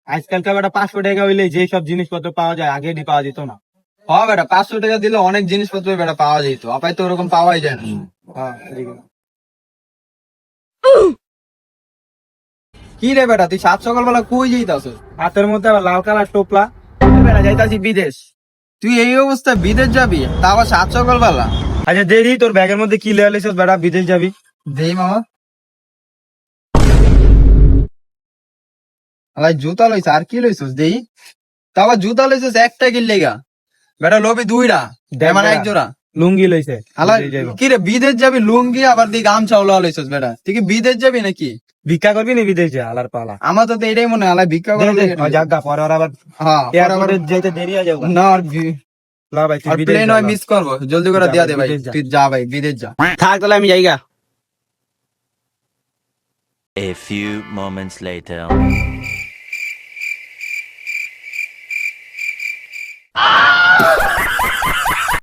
আজকালকার বেটা 500 টাকা হইলে যে সব জিনিসপত্র পাওয়া যায় আগে পাওয়া যেত না। হ্যাঁ বেটা, 500 টাকা দিলে অনেক জিনিসপত্র বেটা পাওয়া যেত, আপাই তো ওরকম পাওয়াই যায় না। হ্যাঁ, ঠিক আছে। কি রে বেটা, তুই সাত সকালবেলা কই যাইতাছ? হাতের মধ্যে আবার লাল কালার টোপলা। বেটা যাইতাছি বিদেশ। তুই এই অবস্থায় বিদেশ যাবি, তা আবার সাত সকালবেলা? আচ্ছা দেখি তোর ব্যাগের মধ্যে কি লেয়ার লিছিস বেটা, বিদেশ যাবি? দেই মামা। আলাই জুতা লইছ, আর কি লইছস দেই? তা আবার জুতা লইছস একটা কি লেগা? বেটা লবি দুইটা, মানে এক জোড়া। লুঙ্গি লইছে। আলাই বিদেশ যাইবো। কি রে, বিদেশ যাবি লুঙ্গি আবার দি গামছা ওলা লইছস বেটা? তুই কি বিদেশ যাবি নাকি? ভিক্ষা করবি নি বিদেশে আলার পালা? আমার তো এটাই মনে হয়, আলাই ভিক্ষা করা লেগে। জাগা পরে ওরা আবার হ্যাঁ, এয়ারপোর্টে যেতে দেরি হয়ে যাবে। না লা ভাই তুই আর বিদেশ প্লেন যা, হয় লা। মিস করবো, জলদি করে যা দিয়া ভাই, দে ভাই। বিদেশ যা। তুই যা ভাই, বিদেশ যা। থাক তাহলে আমি যাইগা। A few moments later.